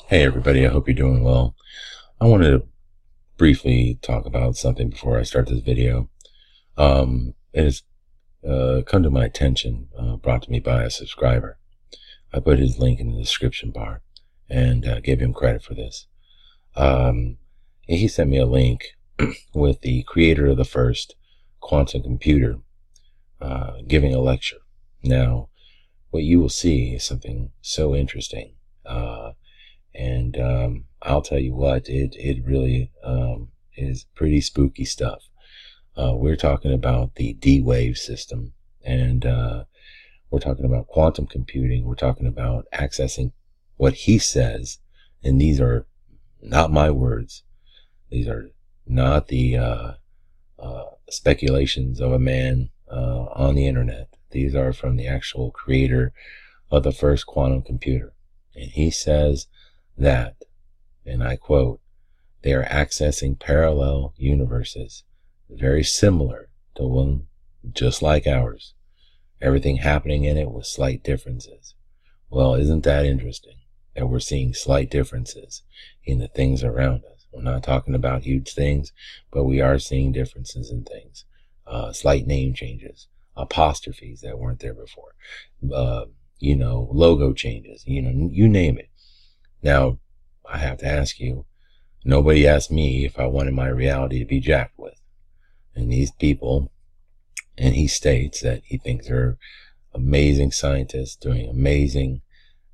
Hey everybody, I hope you're doing well. I wanted to briefly talk about something before I start this video. It has come to my attention, brought to me by a subscriber. I put his link in the description bar and gave him credit for this. He sent me a link with the creator of the first quantum computer giving a lecture. Now, what you will see is something so interesting. And I'll tell you what, it really is pretty spooky stuff. We're talking about the D-Wave system, and we're talking about quantum computing. We're talking about accessing what he says, and these are not my words. These are not the speculations of a man on the internet. These are from the actual creator of the first quantum computer. And he says that, and I quote, they are accessing parallel universes very similar to one just like ours. Everything happening in it with slight differences. Well, isn't that interesting that we're seeing slight differences in the things around us? We're not talking about huge things, but we are seeing differences in things. Slight name changes, apostrophes that weren't there before, logo changes, you name it. Now, I have to ask you, nobody asked me if I wanted my reality to be jacked with. And these people, and he states that he thinks they're amazing scientists doing amazing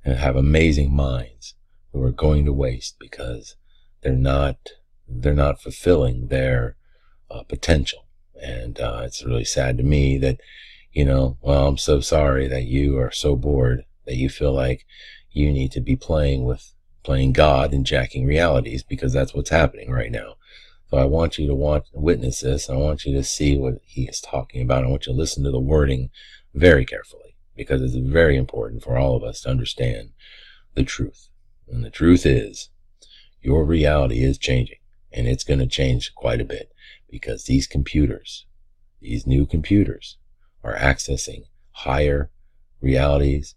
and have amazing minds who are going to waste because they're not fulfilling their potential. And it's really sad to me that, well, I'm so sorry that you are so bored that you feel like you need to be playing God and jacking realities, because that's what's happening right now. So I want you to witness this. I want you to see what he is talking about. I want you to listen to the wording very carefully, because it's very important for all of us to understand the truth. And the truth is, your reality is changing, and it's going to change quite a bit, because these new computers are accessing higher realities,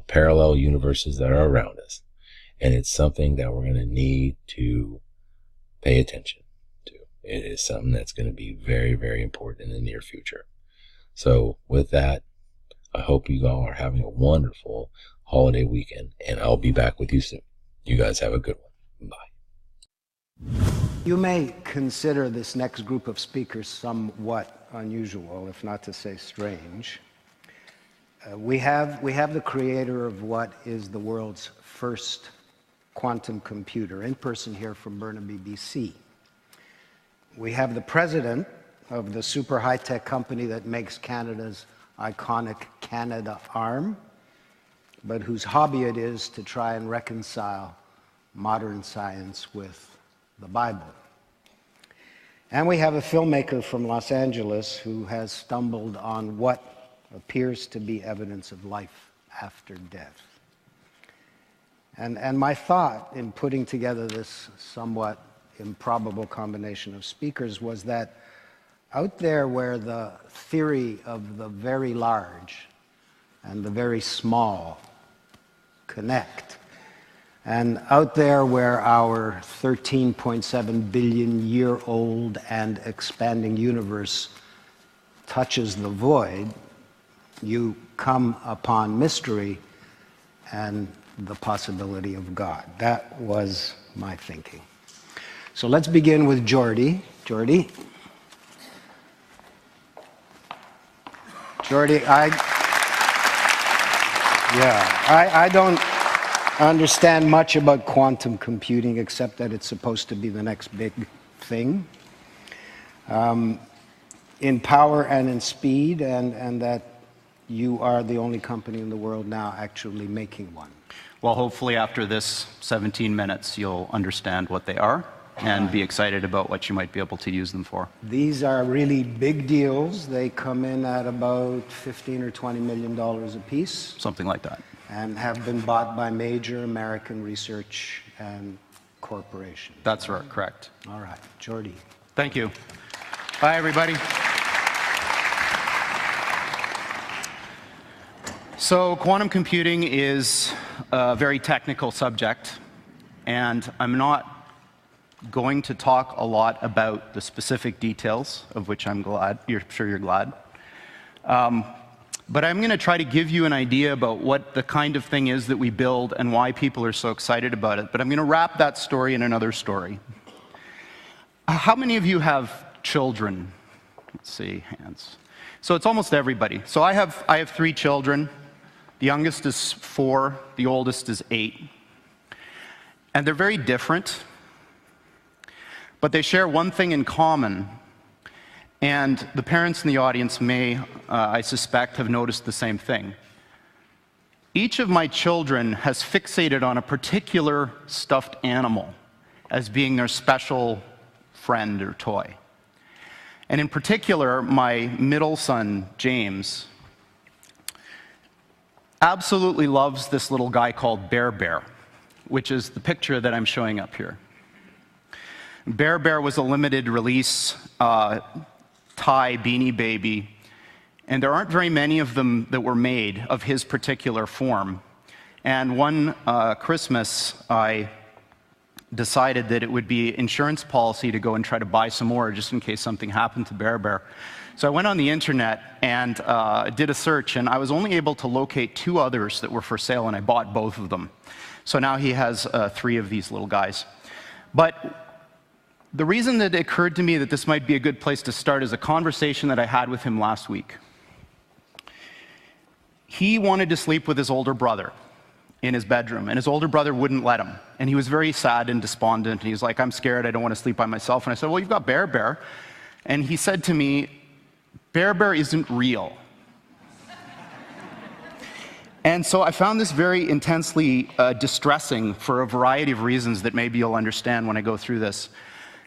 parallel universes that are around us. And it's something that we're going to need to pay attention to. It is something that's going to be very, very important in the near future. So with that, I hope you all are having a wonderful holiday weekend, and I'll be back with you soon. You guys have a good one. Bye. You may consider this next group of speakers somewhat unusual, if not to say strange. We have the creator of what is the world's first quantum computer in person here from Burnaby, BC. We have the president of the super high-tech company that makes Canada's iconic Canada Arm, but whose hobby it is to try and reconcile modern science with the Bible. And we have a filmmaker from Los Angeles who has stumbled on what appears to be evidence of life after death. And my thought in putting together this somewhat improbable combination of speakers was that out there where the theory of the very large and the very small connect, and out there where our 13.7 billion year old and expanding universe touches the void, you come upon mystery and the possibility of God. That was my thinking. So let's begin with Jordy. Jordy, I don't understand much about quantum computing except that it's supposed to be the next big thing in power and in speed, and that you are the only company in the world now actually making one. Well, hopefully after this 17 minutes, you'll understand what they are and be excited about what you might be able to use them for. These are really big deals. They come in at about $15 or $20 million a piece. Something like that. And have been bought by major American research and corporations. That's right, correct. All right, Jordy. Thank you. Bye, everybody. So quantum computing is a very technical subject. and I'm not going to talk a lot about the specific details, of which I'm glad. You're sure you're glad. But I'm going to try to give you an idea about what the kind of thing is that we build and why people are so excited about it. But I'm going to wrap that story in another story. How many of you have children? Let's see, hands. So it's almost everybody. So I have 3 children. The youngest is 4. The oldest is 8. And they're very different. But they share one thing in common, and the parents in the audience may, I suspect, have noticed the same thing. Each of my children has fixated on a particular stuffed animal as being their special friend or toy. And in particular, my middle son, James, absolutely loves this little guy called Bear Bear, which is the picture that I'm showing up here. Bear Bear was a limited release Thai Beanie Baby, and there aren't very many of them that were made of his particular form. And one Christmas, I decided that it would be insurance policy to go and try to buy some more just in case something happened to Bear Bear. So I went on the internet and did a search, and I was only able to locate 2 others that were for sale, and I bought both of them. So now he has 3 of these little guys. But the reason that it occurred to me that this might be a good place to start is a conversation that I had with him last week. He wanted to sleep with his older brother in his bedroom, and his older brother wouldn't let him. And he was very sad and despondent, and he was like, I'm scared, I don't want to sleep by myself. And I said, well, you've got Bear Bear. And he said to me, Bear Bear isn't real. And so I found this very intensely distressing for a variety of reasons that maybe you'll understand when I go through this.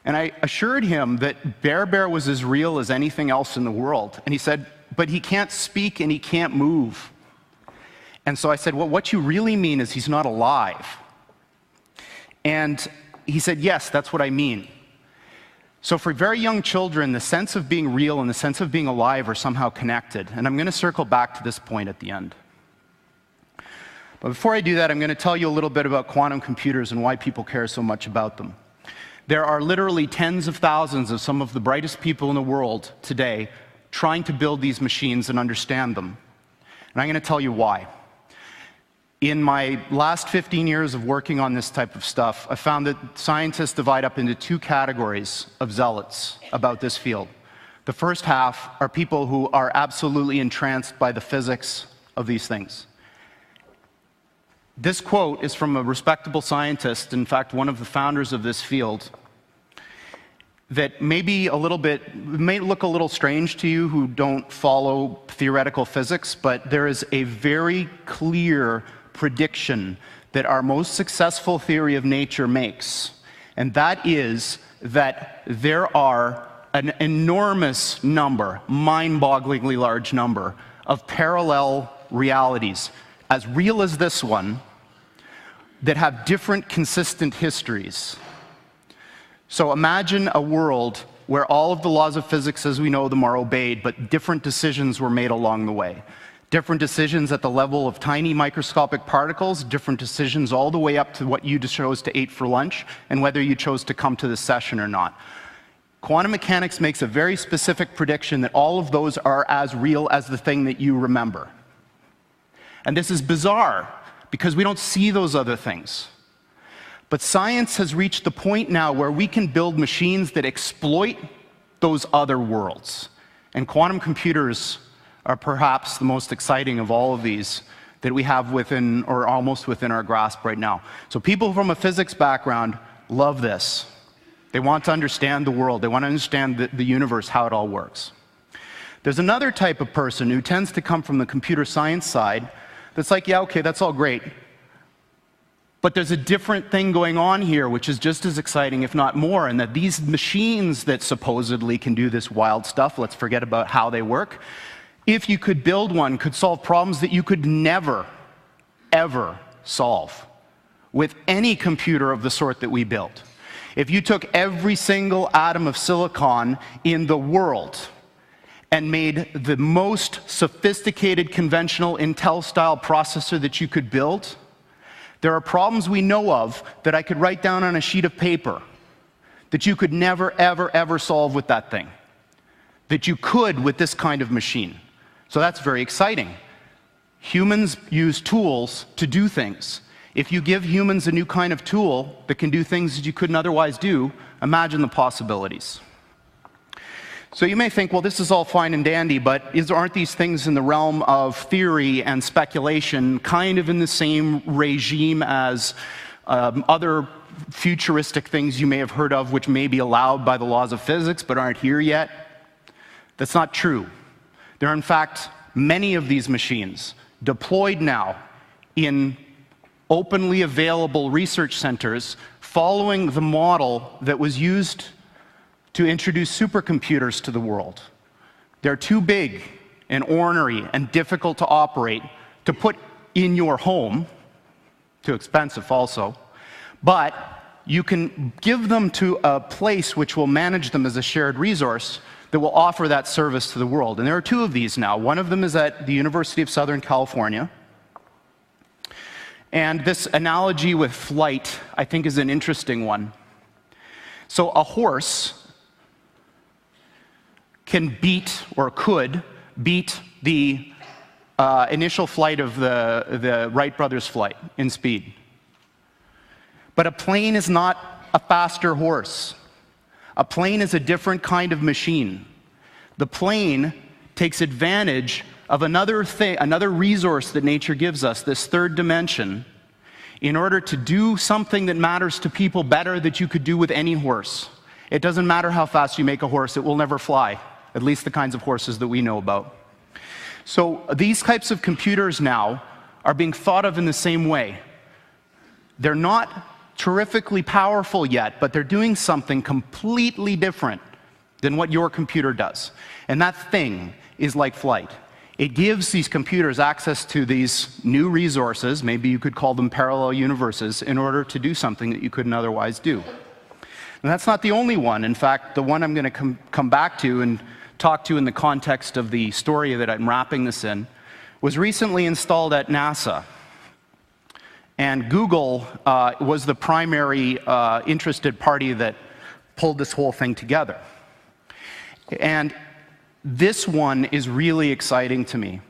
And I assured him that Bear Bear was as real as anything else in the world. And he said, but he can't speak and he can't move. And so I said, well, what you really mean is he's not alive. And he said, yes, that's what I mean. So for very young children, the sense of being real and the sense of being alive are somehow connected. And I'm going to circle back to this point at the end. But before I do that, I'm going to tell you a little bit about quantum computers and why people care so much about them. There are literally tens of thousands of some of the brightest people in the world today trying to build these machines and understand them. And I'm going to tell you why. In my last 15 years of working on this type of stuff, I found that scientists divide up into 2 categories of zealots about this field. The first half are people who are absolutely entranced by the physics of these things. This quote is from a respectable scientist, in fact, one of the founders of this field, that may look a little strange to you who don't follow theoretical physics, but there is a very clear prediction that our most successful theory of nature makes, and that is that there are an enormous number, mind-bogglingly large number, of parallel realities, as real as this one, that have different consistent histories. So imagine a world where all of the laws of physics as we know them are obeyed, but different decisions were made along the way. Different decisions at the level of tiny microscopic particles, different decisions all the way up to what you chose to eat for lunch, and whether you chose to come to this session or not. Quantum mechanics makes a very specific prediction that all of those are as real as the thing that you remember. And this is bizarre, because we don't see those other things. But science has reached the point now where we can build machines that exploit those other worlds. And quantum computers are perhaps the most exciting of all of these that we have within, or almost within our grasp right now. So people from a physics background love this. They want to understand the world. They want to understand the universe, how it all works. There's another type of person who tends to come from the computer science side that's like, yeah, okay, that's all great. But there's a different thing going on here, which is just as exciting, if not more, and that these machines that supposedly can do this wild stuff, let's forget about how they work, if you could build one, could solve problems that you could never, ever solve with any computer of the sort that we built. If you took every single atom of silicon in the world and made the most sophisticated conventional Intel-style processor that you could build, There are problems we know of that I could write down on a sheet of paper that you could never, ever, ever solve with that thing, that you could with this kind of machine. So that's very exciting. Humans use tools to do things. If you give humans a new kind of tool that can do things that you couldn't otherwise do, imagine the possibilities. So you may think, well, this is all fine and dandy, but aren't these things in the realm of theory and speculation, kind of in the same regime as other futuristic things you may have heard of, which may be allowed by the laws of physics but aren't here yet? That's not true. There are, in fact, many of these machines deployed now in openly available research centers following the model that was used to introduce supercomputers to the world. They're too big and ornery and difficult to operate to put in your home, too expensive also, but you can give them to a place which will manage them as a shared resource that will offer that service to the world. And there are two of these now. One of them is at the University of Southern California. And this analogy with flight, I think, is an interesting one. So a horse can beat, or could beat, the initial flight of the Wright brothers' flight in speed. But a plane is not a faster horse. A plane is a different kind of machine. The plane takes advantage of another resource that nature gives us, this third dimension, in order to do something that matters to people better that you could do with any horse. It doesn't matter how fast you make a horse, it will never fly, at least the kinds of horses that we know about. So these types of computers now are being thought of in the same way. They're not terrifically powerful yet, but they're doing something completely different than what your computer does. And that thing is like flight. It gives these computers access to these new resources, maybe you could call them parallel universes, in order to do something that you couldn't otherwise do. And that's not the only one. In fact, the one I'm going to come back to and talk to in the context of the story that I'm wrapping this in was recently installed at NASA. And Google was the primary interested party that pulled this whole thing together. And this one is really exciting to me,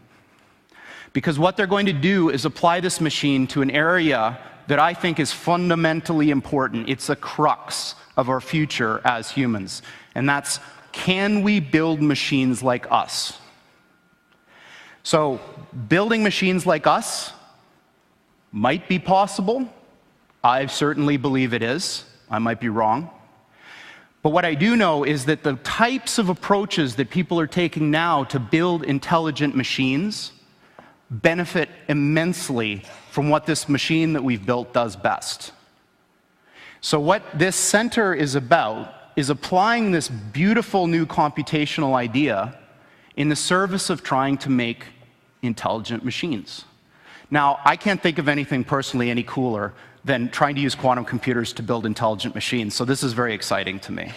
because what they're going to do is apply this machine to an area that I think is fundamentally important. It's a crux of our future as humans, and that's, can we build machines like us? So building machines like us might be possible. I certainly believe it is. I might be wrong. But what I do know is that the types of approaches that people are taking now to build intelligent machines benefit immensely from what this machine that we've built does best. So what this center is about is applying this beautiful new computational idea in the service of trying to make intelligent machines. Now, I can't think of anything personally any cooler than trying to use quantum computers to build intelligent machines, so this is very exciting to me.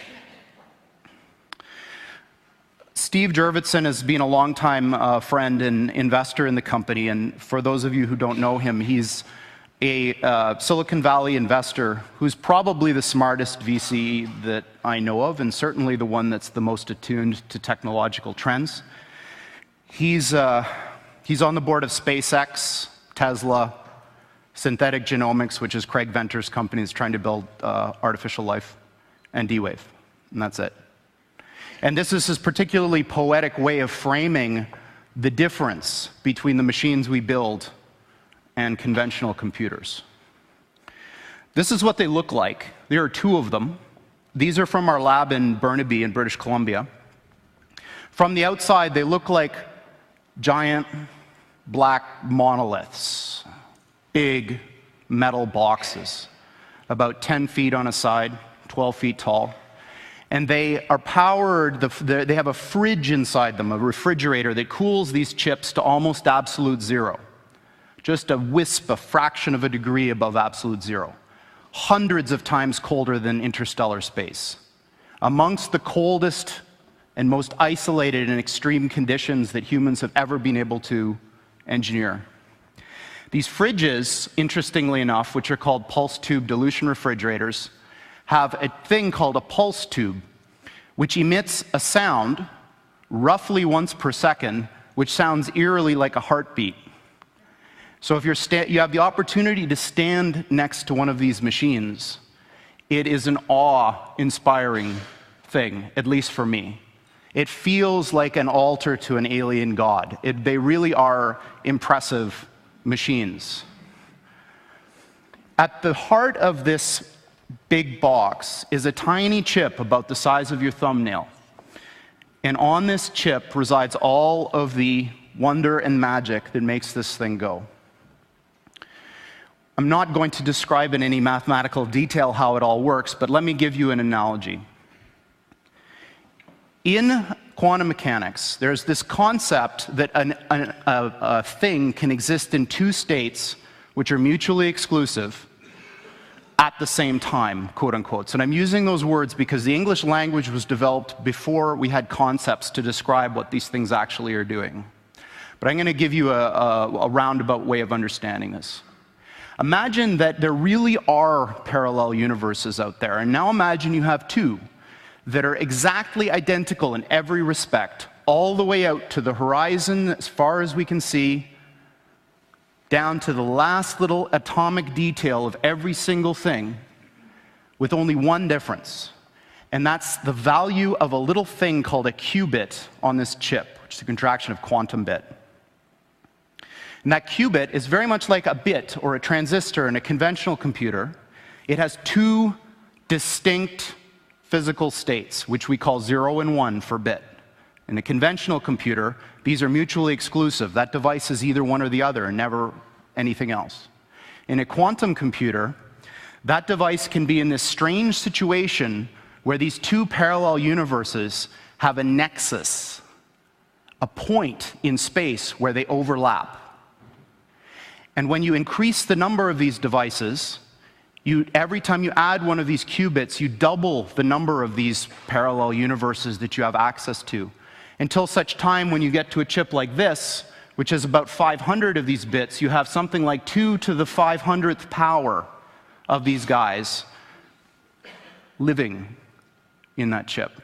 Steve Jurvetson has been a longtime friend and investor in the company, and for those of you who don't know him, he's a Silicon Valley investor who's probably the smartest VC that I know of, and certainly the one that's the most attuned to technological trends. He's on the board of SpaceX, Tesla, Synthetic Genomics, which is Craig Venter's company, is trying to build artificial life, and D-Wave, and that's it. And this is his particularly poetic way of framing the difference between the machines we build and conventional computers. This is what they look like. There are two of them. These are from our lab in Burnaby in British Columbia. From the outside, they look like giant black monoliths, big metal boxes, about 10 feet on a side, 12 feet tall. And they are powered, they have a fridge inside them, a refrigerator that cools these chips to almost absolute zero. Just a wisp, a fraction of a degree above absolute zero. Hundreds of times colder than interstellar space. Amongst the coldest and most isolated and extreme conditions that humans have ever been able to engineer. These fridges, interestingly enough, which are called pulse tube dilution refrigerators, have a thing called a pulse tube, which emits a sound roughly once per second, which sounds eerily like a heartbeat. So if you have the opportunity to stand next to one of these machines, it is an awe-inspiring thing, at least for me. It feels like an altar to an alien god. They really are impressive machines. At the heart of this big box is a tiny chip about the size of your thumbnail. And on this chip resides all of the wonder and magic that makes this thing go. I'm not going to describe in any mathematical detail how it all works, but let me give you an analogy. In quantum mechanics, there's this concept that a thing can exist in two states which are mutually exclusive at the same time, quote unquote. And I'm using those words because the English language was developed before we had concepts to describe what these things actually are doing. But I'm going to give you a roundabout way of understanding this. Imagine that there really are parallel universes out there, and now imagine you have two that are exactly identical in every respect, all the way out to the horizon as far as we can see, down to the last little atomic detail of every single thing, with only one difference. And that's the value of a little thing called a qubit on this chip, which is a contraction of quantum bit. And that qubit is very much like a bit or a transistor in a conventional computer. It has two distinct physical states, which we call 0 and 1 for bit. In a conventional computer, these are mutually exclusive. That device is either one or the other and never anything else. In a quantum computer, that device can be in this strange situation where these two parallel universes have a nexus, a point in space where they overlap. And when you increase the number of these devices, every time you add one of these qubits, you double the number of these parallel universes that you have access to, until such time when you get to a chip like this, which has about 500 of these bits, you have something like 2 to the 500th power of these guys living in that chip.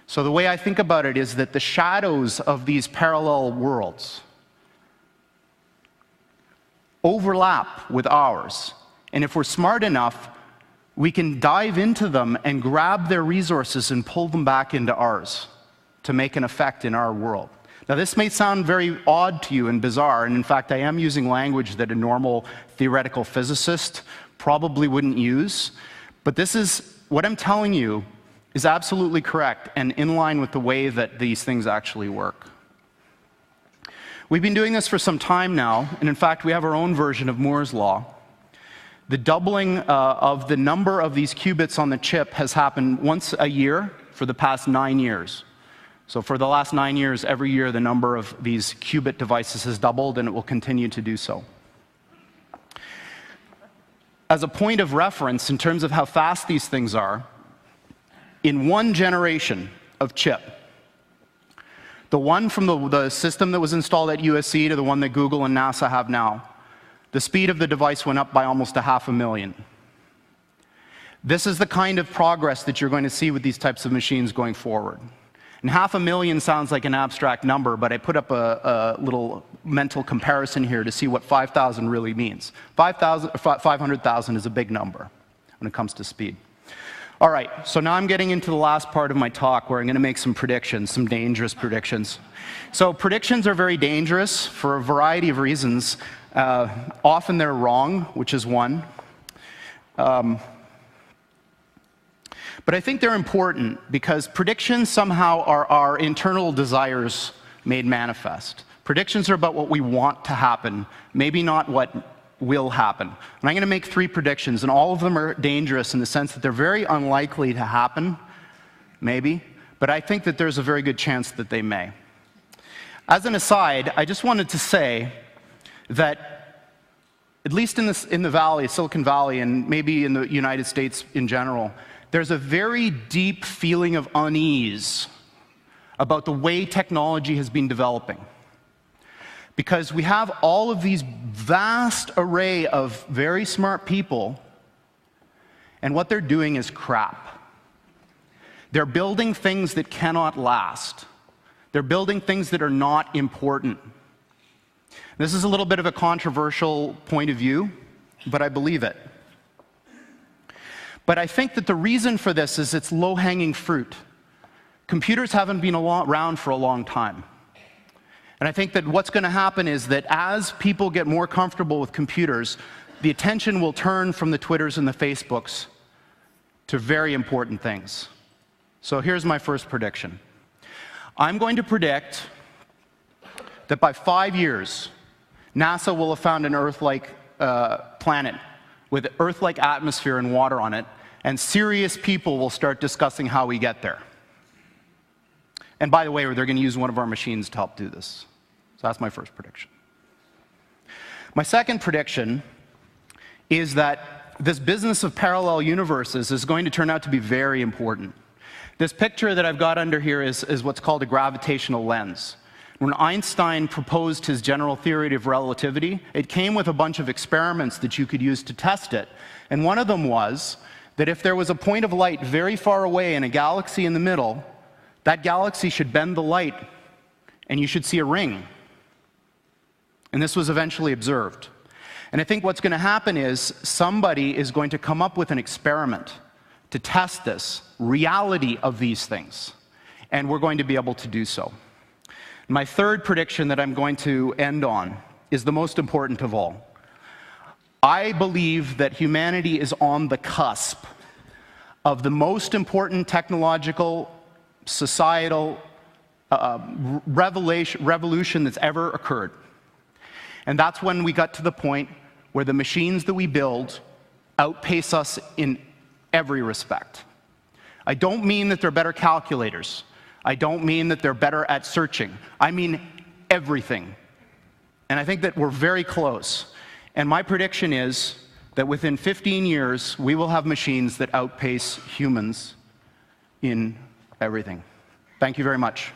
So the way I think about it is that the shadows of these parallel worlds overlap with ours. And if we're smart enough, we can dive into them and grab their resources and pull them back into ours to make an effect in our world. Now, this may sound very odd to you and bizarre, and in fact, I am using language that a normal theoretical physicist probably wouldn't use, but this is, what I'm telling you is absolutely correct and in line with the way that these things actually work. We've been doing this for some time now, and in fact, we have our own version of Moore's Law. The doubling of the number of these qubits on the chip has happened once a year for the past 9 years. So for the last 9 years, every year, the number of these qubit devices has doubled, and it will continue to do so. As a point of reference, in terms of how fast these things are, in one generation of chip, the one from the system that was installed at USC to the one that Google and NASA have now, the speed of the device went up by almost 500,000. This is the kind of progress that you're going to see with these types of machines going forward. And 500,000 sounds like an abstract number, but I put up a little mental comparison here to see what 5,000 really means. 500,000 is a big number when it comes to speed. All right, so now I'm getting into the last part of my talk where I'm going to make some predictions, some dangerous predictions. So predictions are very dangerous for a variety of reasons. Often they're wrong, which is one. But I think they're important because predictions somehow are our internal desires made manifest. Predictions are about what we want to happen, maybe not what will happen. And I'm going to make 3 predictions, and all of them are dangerous in the sense that they're very unlikely to happen, maybe, but I think that there's a very good chance that they may. As an aside, I just wanted to say that at least in the Valley, Silicon Valley, and maybe in the United States in general, there's a very deep feeling of unease about the way technology has been developing. Because we have all of these vast array of very smart people, and what they're doing is crap. They're building things that cannot last. They're building things that are not important. This is a little bit of a controversial point of view, but I believe it. But I think that the reason for this is it's low-hanging fruit. Computers haven't been around for a long time. And I think that what's going to happen is that as people get more comfortable with computers, the attention will turn from the Twitters and the Facebooks to very important things. So here's my first prediction. I'm going to predict that by 5 years, NASA will have found an Earth-like planet with Earth-like atmosphere and water on it, and serious people will start discussing how we get there. And by the way, they're going to use one of our machines to help do this. So that's my first prediction. My second prediction is that this business of parallel universes is going to turn out to be very important. This picture that I've got under here is what's called a gravitational lens. When Einstein proposed his general theory of relativity, it came with a bunch of experiments that you could use to test it. And one of them was that if there was a point of light very far away and a galaxy in the middle, that galaxy should bend the light, and you should see a ring. And this was eventually observed. And I think what's going to happen is somebody is going to come up with an experiment to test this reality of these things. And we're going to be able to do so. My third prediction that I'm going to end on is the most important of all. I believe that humanity is on the cusp of the most important technological, societal revolution that's ever occurred. And that's when we got to the point where the machines that we build outpace us in every respect. I don't mean that they're better calculators. I don't mean that they're better at searching. I mean everything. And I think that we're very close. And my prediction is that within 15 years, we will have machines that outpace humans in everything. Thank you very much.